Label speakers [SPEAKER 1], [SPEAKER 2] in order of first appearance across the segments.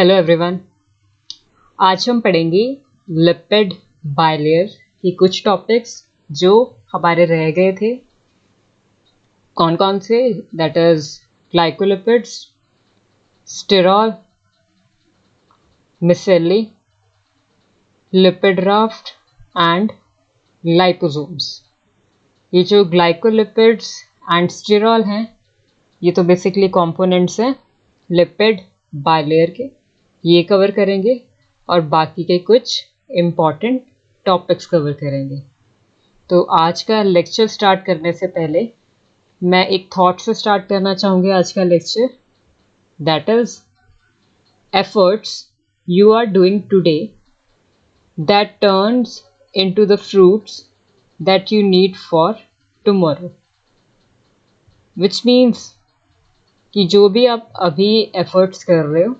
[SPEAKER 1] Hello everyone. आज हम पढ़ेंगे लिपिड बायलेयर की कुछ टॉपिक्स जो हमारे रह गए थे। कौन कौन से? That is glycolipids, sterol, micelle, lipid raft and liposomes. ये जो ग्लाइकोलिपिड्स एंड स्टिरॉल हैं, ये तो बेसिकली कंपोनेंट्स हैं लिपिड बायलेयर के। ये कवर करेंगे और बाकी के कुछ इम्पॉर्टेंट टॉपिक्स कवर करेंगे। तो आज का लेक्चर स्टार्ट करने से पहले मैं एक थॉट से स्टार्ट करना चाहूँगी आज का lecture. That is efforts you are doing today that turns into the fruits that you need for tomorrow. Which means कि जो भी आप अभी एफर्ट्स कर रहे हो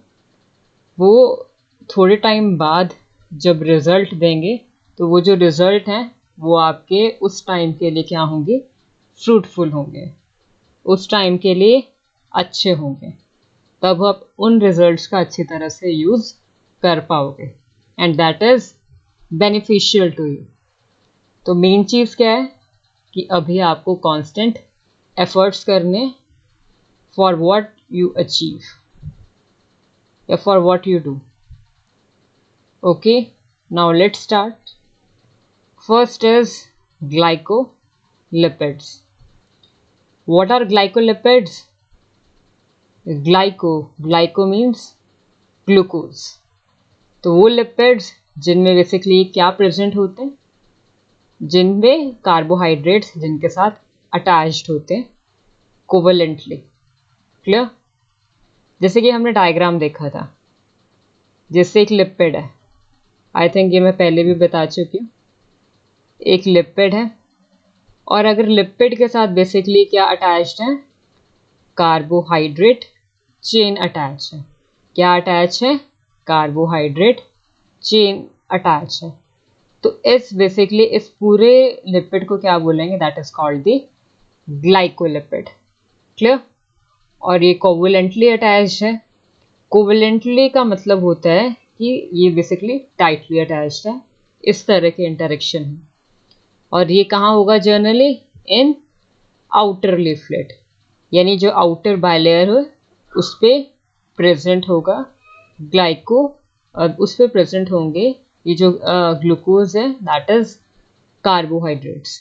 [SPEAKER 1] वो थोड़े टाइम बाद जब रिज़ल्ट देंगे तो वो जो रिज़ल्ट हैं वो आपके उस टाइम के लिए क्या होंगे? फ्रूटफुल होंगे, उस टाइम के लिए अच्छे होंगे। तब आप उन रिज़ल्ट्स का अच्छी तरह से यूज़ कर पाओगे and that is beneficial to you. तो मेन चीज़ क्या है कि अभी आपको कांस्टेंट एफर्ट्स करने फॉर व्हाट यू अचीव या for what you do. Okay, now let's start. First is glycolipids. What are glycolipids? Glyco means glucose. तो वो लिपिड्स जिनमें बेसिकली क्या प्रेजेंट होते हैं? जिनमें कार्बोहाइड्रेट्स जिनके साथ अटैच्ड होते हैं कोवलेंटली। क्लियर? जैसे कि हमने डायग्राम देखा था, जिससे एक लिपिड है। आई थिंक ये मैं पहले भी बता चुकी हूँ। एक लिपिड है और अगर लिपिड के साथ बेसिकली क्या अटैच्ड है? कार्बोहाइड्रेट चेन अटैच है। क्या अटैच है? कार्बोहाइड्रेट चेन अटैच है। तो इस बेसिकली इस पूरे लिपिड को क्या बोलेंगे? That is called the glycolipid. Clear? और ये कोवलेंटली अटैच है। कोवलेंटली का मतलब होता है कि ये बेसिकली टाइटली अटैच्ड है, इस तरह के इंटरेक्शन है। और ये कहाँ होगा जनरली? इन आउटर लीफलेट, यानी जो आउटर बायलेयर है उस पर प्रेजेंट होगा ग्लाइको, उस पर प्रेजेंट होंगे ये जो ग्लूकोज है, दैट इज कार्बोहाइड्रेट्स।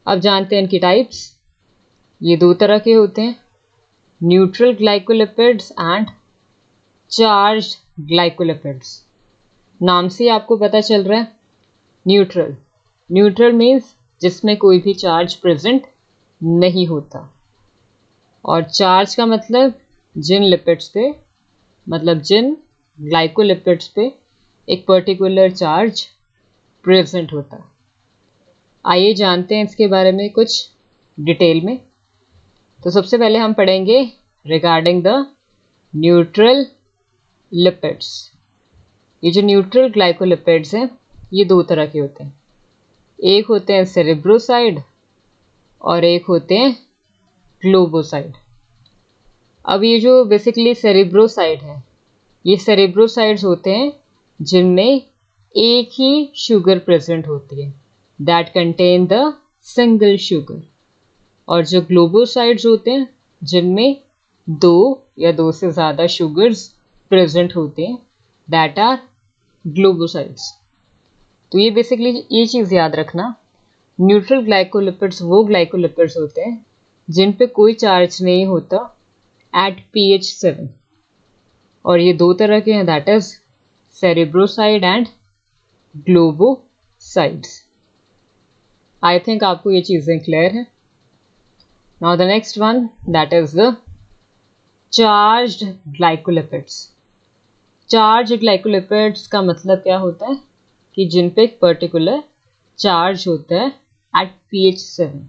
[SPEAKER 1] अब जानते हैं इनकी टाइप्स। ये दो तरह के होते हैं, neutral glycolipids and charged glycolipids. नाम से आपको पता चल रहा है न्यूट्रल। न्यूट्रल मीन्स जिसमें कोई भी चार्ज प्रेजेंट नहीं होता, और चार्ज का मतलब जिन लिपिड्स पे, मतलब जिन ग्लाइकोलिपिड्स पे एक पर्टिकुलर चार्ज प्रेजेंट होता। आइए जानते हैं इसके बारे में कुछ डिटेल में। तो सबसे पहले हम पढ़ेंगे रिगार्डिंग द न्यूट्रल लिपिड्स। ये जो न्यूट्रल ग्लाइकोलिपिड्स हैं ये दो तरह के होते हैं। एक होते हैं सेरेब्रोसाइड और एक होते हैं ग्लोबोसाइड। अब ये जो बेसिकली सेरेब्रोसाइड है, ये सेरेब्रोसाइड्स होते हैं जिनमें एक ही शुगर प्रेजेंट होती है, that contain the single sugar. और जो ग्लोबोसाइड्स होते हैं जिनमें दो या दो से ज़्यादा शुगर्स प्रेजेंट होते हैं, दैट आर ग्लोबोसाइड्स। तो ये बेसिकली ये चीज़ याद रखना, न्यूट्रल ग्लाइकोलिपिड्स वो ग्लाइकोलिपिड्स होते हैं जिन पे कोई चार्ज नहीं होता एट pH 7। और ये दो तरह के हैं, that is cerebroside and globosides. I think आपको ये चीज़ें क्लियर हैं। Now the next one, that is the charged glycolipids. Charged glycolipids का मतलब क्या होता है कि जिन पे एक पर्टिकुलर चार्ज होता है at pH 7।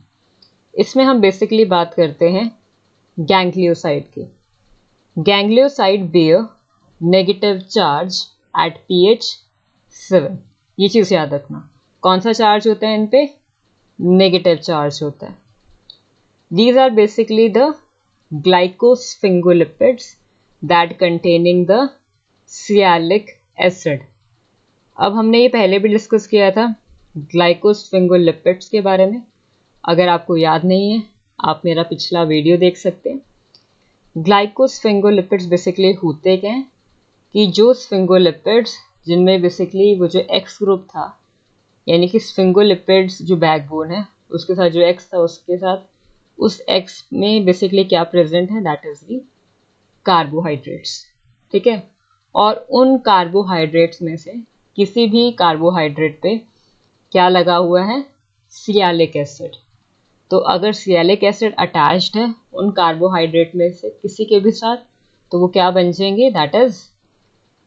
[SPEAKER 1] इसमें हम बेसिकली बात करते हैं गैंग्लियोसाइड की। Ganglioside bear negative charge at pH 7। ये चीज़ याद रखना। कौन सा चार्ज होता है इन पे? नेगेटिव चार्ज होता है। These are basically the glycosphingolipids that containing the sialic acid. अब हमने ये पहले भी डिस्कस किया था ग्लाइकोस्फिंगोलिपिड्स के बारे में। अगर आपको याद नहीं है आप मेरा पिछला वीडियो देख सकते हैं। ग्लाइकोस्फिंगोलिपिड्स बेसिकली होते क्या हैं कि जो स्फिंगोलिपिड्स जिनमें बेसिकली वो जो एक्स ग्रुप था, यानी कि स्फिंगोलिपिड्स जो बैकबोन है उसके साथ जो एक्स था उसके साथ उस एक्स में बेसिकली क्या प्रेजेंट है, दैट इज दी कार्बोहाइड्रेट्स। ठीक है, और उन कार्बोहाइड्रेट्स में से किसी भी कार्बोहाइड्रेट पे क्या लगा हुआ है, सियालिक एसिड। तो अगर सियालिक एसिड अटैच्ड है उन कार्बोहाइड्रेट में से किसी के भी साथ तो वो क्या बन जाएंगे, दैट इज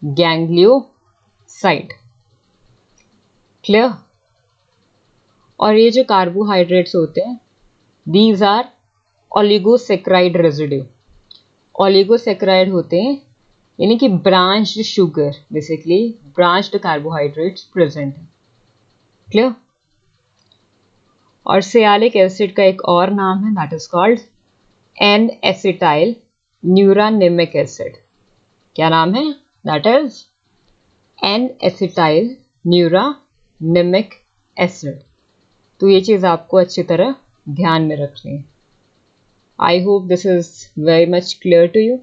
[SPEAKER 1] गैंग्लियोसाइड। क्लियर। और ये जो कार्बोहाइड्रेट्स होते हैं these are oligosaccharide residue. Oligosaccharide होते हैं यानी कि branched sugar, basically branched carbohydrates present है। क्लियर। और सियालिक एसिड का एक और नाम है that is called N acetyl neuraminic acid. क्या नाम है, that is N acetyl neuraminic acid. तो ये चीज़ आपको अच्छी तरह ध्यान में रखनी है। I hope this is very much clear to you.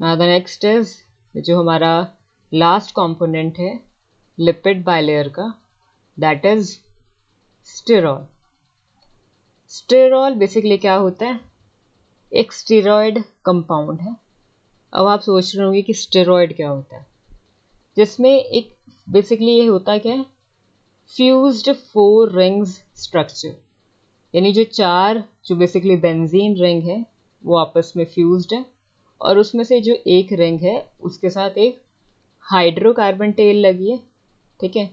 [SPEAKER 1] Now the next is जो हमारा लास्ट कंपोनेंट है लिपिड बाइलेयर का, that is sterol. Sterol basically क्या होता है, एक स्टेरॉयड कंपाउंड है। अब आप सोच रहे होंगे कि स्टेरॉयड क्या होता है, जिसमें एक बेसिकली ये होता क्या है, फ्यूज्ड 4 रिंग्स स्ट्रक्चर, यानी जो 4 जो बेसिकली बेंजीन रिंग है वो आपस में फ्यूज्ड है और उसमें से जो एक रिंग है उसके साथ एक हाइड्रोकार्बन टेल लगी है। ठीक है,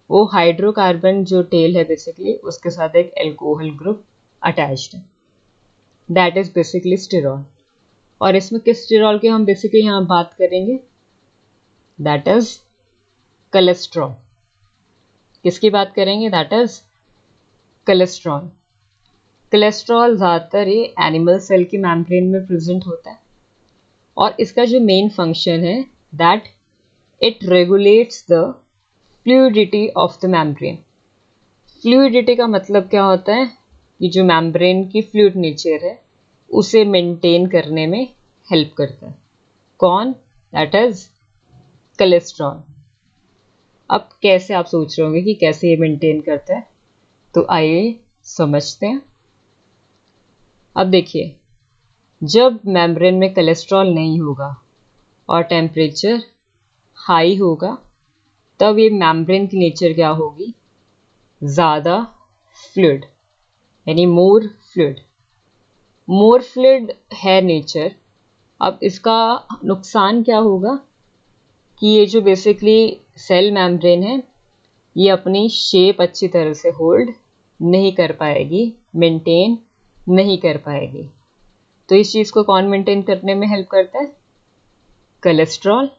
[SPEAKER 1] वो हाइड्रोकार्बन जो टेल है बेसिकली उसके साथ एक एल्कोहल ग्रुप अटैच्ड है, दैट इज बेसिकली स्टेरॉल। और इसमें किस स्टेरॉल की हम बेसिकली यहाँ बात करेंगे, दैट इज कोलेस्ट्रॉल। किसकी बात करेंगे, दैट इज कोलेस्ट्रॉल। कोलेस्ट्रॉल ज़्यादातर ये एनिमल सेल की मेम्ब्रेन में प्रेजेंट होता है और इसका जो मेन फंक्शन है that it regulates the fluidity of the membrane. Fluidity का मतलब क्या होता है कि जो मेम्ब्रेन की फ्लूइड नेचर है उसे मेंटेन करने में हेल्प करता है। कौन, दैट इज कोलेस्ट्रॉल। अब कैसे, आप सोच रहे होंगे कि कैसे ये मेंटेन करता है, तो आइए समझते हैं। अब देखिए, जब मेम्ब्रेन में कोलेस्ट्रॉल नहीं होगा और टेम्परेचर हाई होगा तब ये मेम्ब्रेन की नेचर क्या होगी, ज़्यादा फ्लूइड, यानी मोर फ्लूइड। मोर फ्लूइड है नेचर। अब इसका नुकसान क्या होगा कि ये जो बेसिकली सेल मेम्ब्रेन है ये अपनी शेप अच्छी तरह से होल्ड नहीं कर पाएगी, मेंटेन नहीं कर पाएगी। तो इस चीज़ को कौन मेंटेन करने में हेल्प करता है, कोलेस्ट्रॉल।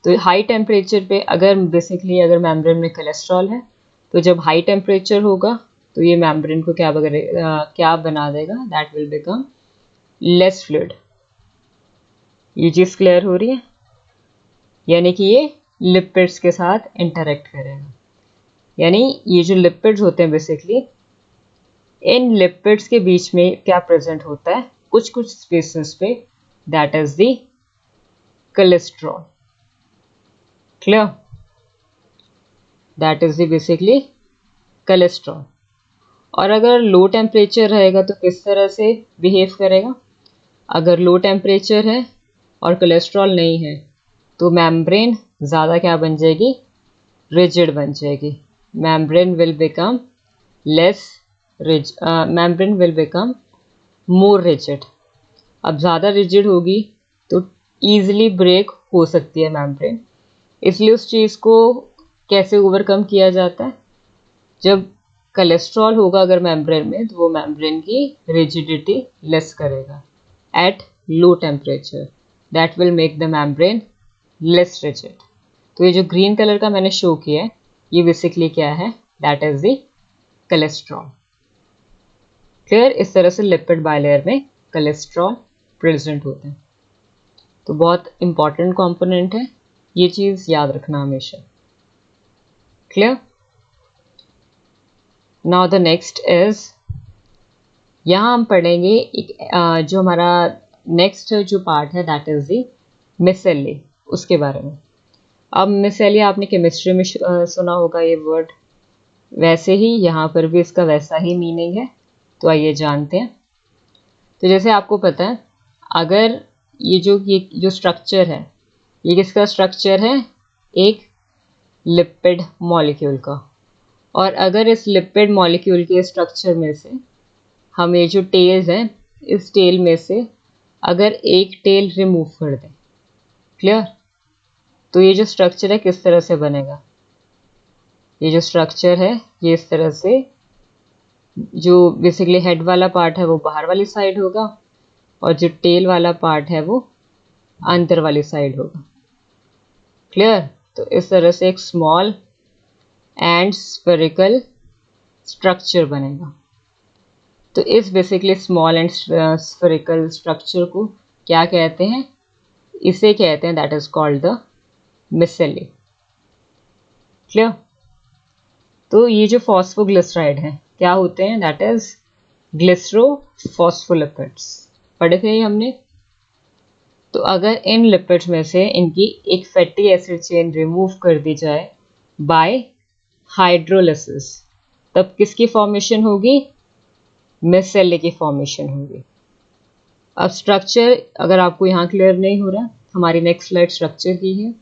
[SPEAKER 1] तो हाई टेम्परेचर पे अगर बेसिकली अगर मेम्ब्रेन में कोलेस्ट्रॉल है तो जब हाई टेम्परेचर होगा तो ये मेम्ब्रेन को क्या बना देगा, that will become less fluid. ये चीज़ क्लियर हो रही है, यानी कि ये लिपिड्स के साथ इंटरेक्ट करेगा। यानी ये जो लिपिड्स होते हैं बेसिकली, इन लिपिड्स के बीच में क्या प्रेजेंट होता है कुछ कुछ स्पेसेस पे, that is the cholesterol. Clear, that is the basically cholesterol. और अगर लो टेम्परेचर रहेगा तो किस तरह से बिहेव करेगा, अगर लो टेम्परेचर है और कोलेस्ट्रॉल नहीं है तो मेम्ब्रेन ज़्यादा क्या बन जाएगी, रिजिड बन जाएगी। Membrane will become membrane will become more rigid. अब ज़्यादा रिजिड होगी तो ईजिली ब्रेक हो सकती है मेम्ब्रेन। इसलिए उस चीज़ को कैसे ओवरकम किया जाता है, जब कोलेस्ट्रॉल होगा अगर मेम्ब्रेन में तो वो मेम्ब्रेन की रिजिडिटी लेस करेगा at low temperature, that will make the membrane less rigid. तो ये जो ग्रीन कलर का मैंने शो किया है ये बेसिकली क्या है, that is the cholesterol. Clear, इस तरह से लिपिड बाइलेयर में कोलेस्ट्रॉल प्रेजेंट होते हैं। तो बहुत इंपॉर्टेंट कंपोनेंट है, ये चीज़ याद रखना हमेशा। Clear? Now the next is, यहाँ हम पढ़ेंगे एक जो हमारा नेक्स्ट जो पार्ट है दैट इज द मिसेली, उसके बारे में। अब मिसेली आपने केमिस्ट्री में सुना होगा ये वर्ड, वैसे ही यहाँ पर भी इसका वैसा ही मीनिंग है। तो आइए जानते हैं। तो जैसे आपको पता है, अगर ये जो स्ट्रक्चर है, ये किसका स्ट्रक्चर है? एक लिपिड मॉलिक्यूल का। और अगर इस लिपिड मॉलिक्यूल के स्ट्रक्चर में से हम ये जो टेल्स हैं, इस टेल में से अगर एक टेल रिमूव कर दें, क्लियर, तो ये जो स्ट्रक्चर है किस तरह से बनेगा? ये जो स्ट्रक्चर है ये इस तरह से, जो बेसिकली हेड वाला पार्ट है वो बाहर वाली साइड होगा और जो टेल वाला पार्ट है वो अंदर वाली साइड होगा। क्लियर? तो इस तरह से एक स्मॉल एंड स्फेरिकल स्ट्रक्चर बनेगा। तो इस basically small and spherical structure को क्या कहते हैं? इसे कहते हैं that is called the micelle. Clear? तो ये जो फॉस्फोग्लिसराइड है क्या होते हैं? That is glycerophospholipids. पढ़े थे ये हमने। तो अगर इन लिपिड्स में से इनकी एक फैटी एसिड चेन रिमूव कर दी जाए बाय हाइड्रोलिसिस, तब किसकी फॉर्मेशन होगी? मिसेली की फॉर्मेशन होगी। अब स्ट्रक्चर अगर आपको यहाँ क्लियर नहीं हो रहा, हमारी नेक्स्ट स्लाइड स्ट्रक्चर की है।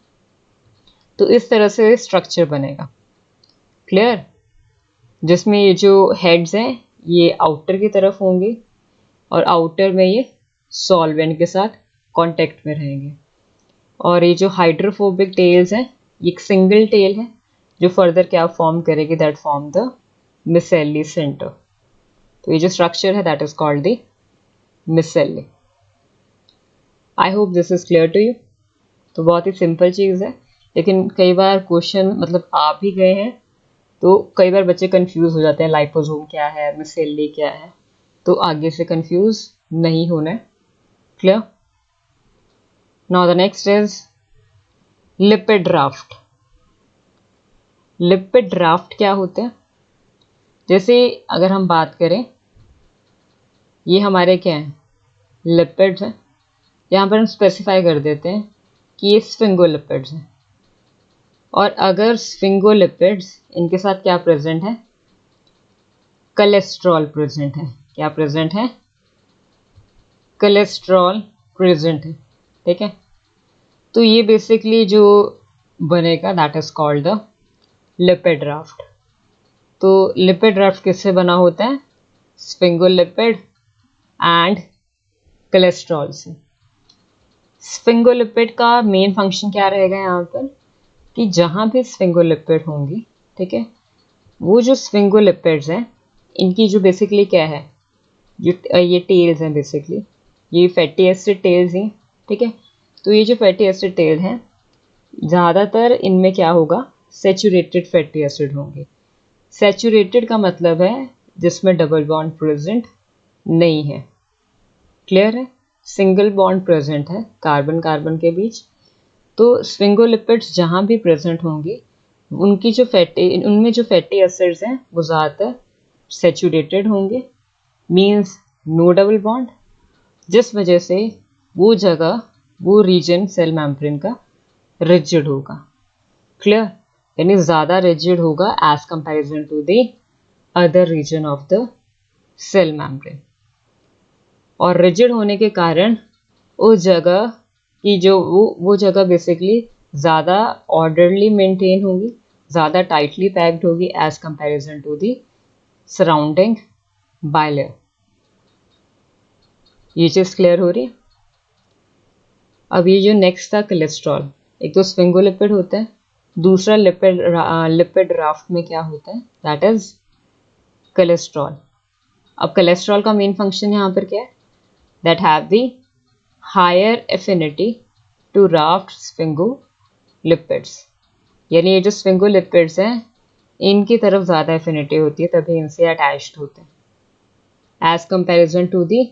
[SPEAKER 1] तो इस तरह से स्ट्रक्चर बनेगा। क्लियर? जिसमें ये जो हेड्स हैं ये आउटर की तरफ होंगे और आउटर में ये सॉल्वेंट के साथ कांटेक्ट में रहेंगे। और ये जो हाइड्रोफोबिक टेल्स हैं ये एक सिंगल टेल है जो फर्दर क्या फॉर्म करेगी? That form the micelle center. तो ये जो स्ट्रक्चर है that is called the micelle. I hope this is clear to you. तो बहुत ही सिंपल चीज़ है, लेकिन कई बार क्वेश्चन मतलब आ भी गए हैं तो कई बार बच्चे कंफ्यूज हो जाते हैं, लाइपोसोम क्या है, मिसेली क्या है। तो आगे से कंफ्यूज नहीं होना है। Clear? Now the next is lipid raft. Lipid raft क्या होते हैं? जैसे अगर हम बात करें, ये हमारे क्या हैं? लिपिड्स हैं। यहाँ पर हम स्पेसिफाई कर देते हैं कि ये स्फिंगोलिपिड्स हैं। और अगर स्फिंगोलिपिड्स, इनके साथ क्या प्रेजेंट है? कोलेस्ट्रॉल प्रेजेंट है। क्या प्रेजेंट है? कोलेस्ट्रॉल प्रेजेंट है। ठीक है? तो ये बेसिकली जो बनेगा that is called the lipid raft. तो लिपिड राफ्ट किससे बना होता है? स्फिंगोलिपिड एंड कोलेस्ट्रॉल से। स्फिंगोलिपिड का मेन फंक्शन क्या रहेगा यहाँ पर? कि जहाँ भी स्फिंगोलिपिड होंगी, ठीक है, वो जो स्फिंगोलिपिड्स हैं इनकी जो बेसिकली क्या है, जो ये टेल्स हैं, बेसिकली ये फैटी एसिड टेल्स हैं। ठीक है? तो ये जो फैटी एसिड टेल हैं ज़्यादातर इनमें क्या होगा? सैचुरेटेड फैटी एसिड होंगे। सैचुरेटेड का मतलब है जिसमें डबल बॉन्ड प्रेजेंट नहीं है। क्लियर है? सिंगल बॉन्ड प्रेजेंट है कार्बन कार्बन के बीच। तो स्फिंगोलिपिड्स जहाँ भी प्रेजेंट होंगे उनकी जो उनमें जो फैटी एसिड्स हैं वो ज़्यादातर सैचुरेटेड होंगे, मीन्स नो डबल बॉन्ड, जिस वजह से वो जगह, वो रीजन सेल मेम्ब्रेन का रिजिड होगा। क्लियर? यानी ज़्यादा रिजिड होगा as comparison to the other region of the cell membrane. और रिजिड होने के कारण उस जगह की जो वो जगह बेसिकली ज़्यादा ऑर्डरली मेंटेन होगी, ज़्यादा टाइटली पैक्ड होगी as comparison to the surrounding bilayer. ये चीज़ क्लियर हो रही है? अब ये जो नेक्स्ट था कोलेस्ट्रॉल, एक तो स्फिंगोलिपिड होता है, दूसरा लिपिड राफ्ट में क्या होता है? That is cholesterol. अब कोलेस्ट्रॉल का मेन फंक्शन यहाँ पर क्या है? That have the higher affinity to raft sphingolipids. यानी ये जो स्फिंगोलिपिड्स हैं इनकी तरफ ज़्यादा एफिनिटी होती है, तभी इनसे अटैच्ड होते हैं as comparison to the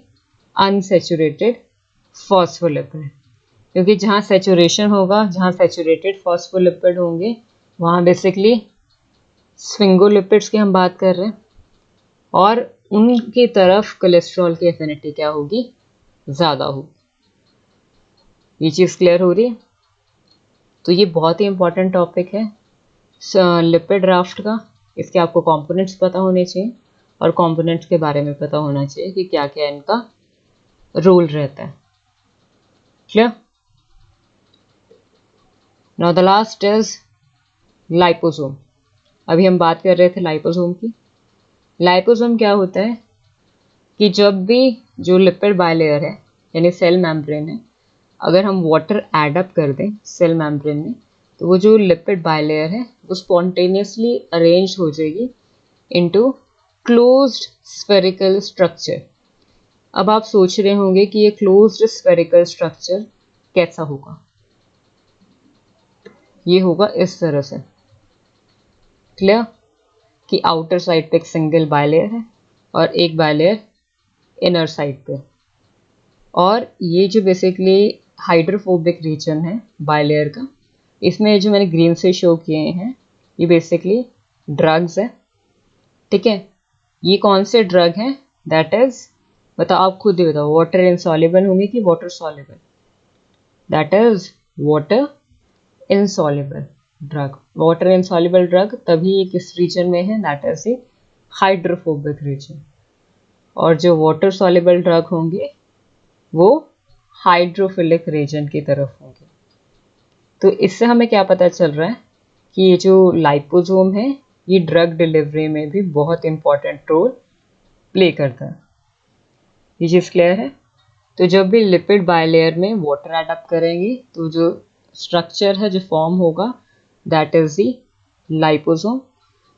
[SPEAKER 1] unsaturated phospholipid. क्योंकि जहाँ सेचुरेशन होगा, जहाँ सेचुरेटेड फॉस्फोलिपिड होंगे, वहाँ बेसिकली स्फिंगोलिपिड्स की हम बात कर रहे हैं, और उनकी तरफ कोलेस्ट्रॉल की एफिनिटी क्या होगी, ज़्यादा होगी। ये चीज़ क्लियर हो रही है? तो ये बहुत ही इंपॉर्टेंट टॉपिक है लिपिड राफ्ट का। इसके आपको कंपोनेंट्स पता होने चाहिए और कंपोनेंट्स के बारे में पता होना चाहिए कि क्या क्या इनका रोल रहता है। Clear? Now the last is liposome. अभी हम बात कर रहे थे लाइपोसोम की। लाइपोसोम क्या होता है कि जब भी जो लिपिड बायलेयर है यानी सेल मेम्ब्रेन है, अगर हम वाटर ऐड अप कर दें सेल मेम्ब्रेन में, तो वो जो लिपिड बायलेयर है वो स्पॉन्टेनियसली अरेंज हो जाएगी इनटू क्लोज्ड स्फेरिकल स्ट्रक्चर। अब आप सोच रहे होंगे कि ये क्लोज्ड स्फेरिकल स्ट्रक्चर कैसा होगा। ये होगा इस तरह से। क्लियर? कि आउटर साइड पे एक सिंगल बायलेयर है और एक बायलेयर इनर साइड पे, और ये जो बेसिकली हाइड्रोफोबिक रीजन है बायलेयर का, इसमें जो मैंने ग्रीन से शो किए हैं ये बेसिकली ड्रग्स है। ठीक है, ये कौन से ड्रग हैं? दैट इज, बताओ, आप खुद ही बताओ, वाटर इनसॉल्युबल होंगे कि water soluble? That is water insoluble drug. Water insoluble drug तभी ये किस रीजन में है? That is the hydrophobic region. और जो वाटर सॉल्युबल ड्रग होंगे वो हाइड्रोफिलिक रीजन की तरफ होंगे। तो इससे हमें क्या पता चल रहा है कि ये जो लाइपोसोम है ये ड्रग डिलीवरी में भी बहुत इंपॉर्टेंट रोल प्ले करता है। ये चीज़ क्लियर है? तो जब भी लिपिड बायलेयर में वाटर ऐड अप करेंगे तो जो स्ट्रक्चर है जो फॉर्म होगा दैट इज दी लाइपोसोम।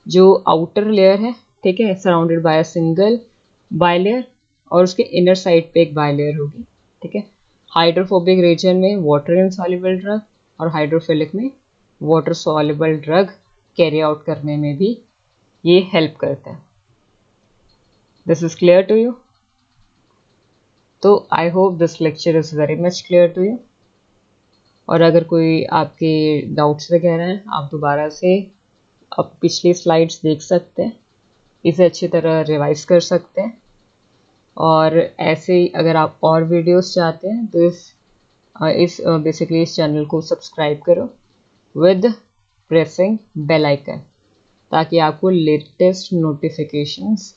[SPEAKER 1] जो आउटर लेयर है, ठीक है, surrounded by a single bilayer, और उसके इनर साइड पे एक बायलेयर होगी। ठीक है, हाइड्रोफोबिक रीजन में वाटर इनसॉल्युबल ड्रग और हाइड्रोफिलिक में water soluble drug carry out करने में भी ये हेल्प करता है। This is clear to you? तो I hope this lecture is very much clear to you. और अगर कोई आपके डाउट्स वगैरह हैं, आप दोबारा से अब पिछली स्लाइड्स देख सकते हैं, इसे अच्छी तरह रिवाइज कर सकते हैं। और ऐसे ही अगर आप और वीडियोस चाहते हैं तो इस बेसिकली इस चैनल को सब्सक्राइब करो विद प्रेसिंग बेल आइकन, ताकि आपको latest notifications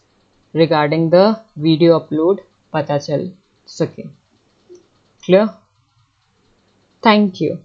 [SPEAKER 1] regarding the video upload पता चल सके। क्लियर? Thank you.